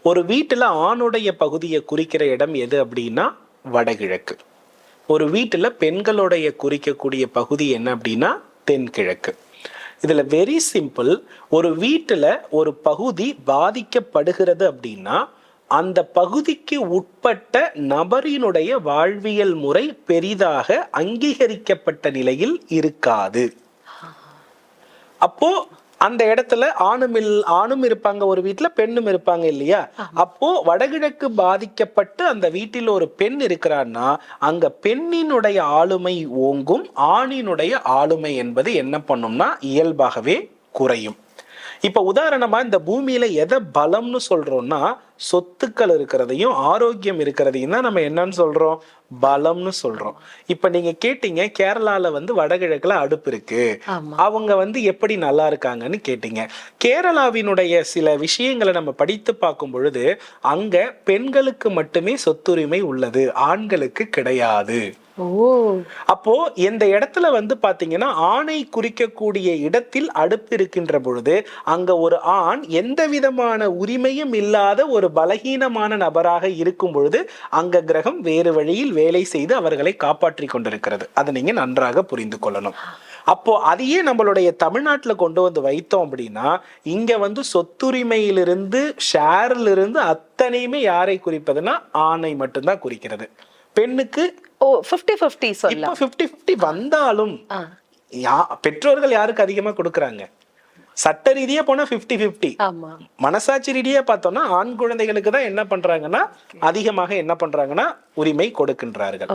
ஒரு வீட்டுல ஆணுடைய பகுதியை குறிக்கிற இடம் எது அப்படின்னா வடகிழக்கு. ஒரு வீட்டுல பெண்களுடைய குறிக்கக்கூடிய பகுதி என்ன அப்படின்னா தென்கிழக்கு. இதுல வெரி சிம்பிள். ஒரு வீட்டுல ஒரு பகுதி பாதிக்கப்படுகிறது அப்படின்னா அந்த பகுதிக்கு உட்பட்ட நபரினுடைய வாழ்வியல் முறை பெரிதாக அங்கீகரிக்கப்பட்ட நிலையில் இருக்காது. அப்போ அந்த இடத்துல ஆணும் இருப்பாங்க, ஒரு வீட்டுல பெண்ணும் இருப்பாங்க இல்லையா? அப்போ வடகிழக்கு பாதிக்கப்பட்டு அந்த வீட்டில் ஒரு பெண் இருக்கிறான்னா அங்க பெண்ணினுடைய ஆளுமை ஓங்கும், ஆணினுடைய ஆளுமை என்பது என்ன பண்ணும்னா இயல்பாகவே குறையும். இப்ப உதாரணமா இந்த பூமியில எதை பலம்னு சொல்றோம்னா சொத்துக்கள் இருக்கிறதையும் ஆரோக்கியம் இருக்கிறதையும் தான் நம்ம என்னன்னு சொல்றோம், பலம்னு சொல்றோம். இப்ப நீங்க கேட்டீங்க கேரளால வடகிழக்குல அடுப்பு இருக்கு, அவங்க எப்படி நல்லா இருக்காங்கன்னு கேட்டீங்க. கேரளாவினுடைய சில விஷயங்களை நம்ம படித்து பார்க்கும் பொழுது அங்க பெண்களுக்கு மட்டுமே சொத்துரிமை உள்ளது, ஆண்களுக்கு கிடையாது. அப்போ இந்த இடத்துல பாத்தீங்கன்னா ஆணை குறிக்கக்கூடிய இடத்தில் அடுப்பு இருக்கின்ற பொழுது அங்க ஒரு ஆண் எந்த விதமான உரிமையும் இல்லாத ஒரு பலகீனமான நபராக இருக்கும் பொழுது அங்க கிரகம் வேறு வழியில் வேலை செய்து அவர்களை காப்பாற்றி கொண்டிருக்கிறது. அதை நீங்க நன்றாக புரிந்து கொள்ளணும். அப்போ அதையே நம்மளுடைய தமிழ்நாட்டுல கொண்டு வந்து வைத்தோம் அப்படின்னா இங்க சொத்துரிமையிலிருந்து ஷேர்ல இருந்து அத்தனையுமே யாரை குறிப்பதுன்னா ஆணை மட்டும்தான் குறிக்கிறது. பெண்ணுக்கு 50-50 வந்தாலும் பெற்றோர்கள் யாருக்கு அதிகமா கொடுக்கறாங்க? சட்ட ரீதியா போனா 50-50. மனசாட்சி ரீதியா பார்த்தோம்னா ஆண் குழந்தைகளுக்கு தான் என்ன பண்றாங்கன்னா அதிகமாக என்ன பண்றாங்கன்னா உரிமை கொடுக்கின்றார்கள்.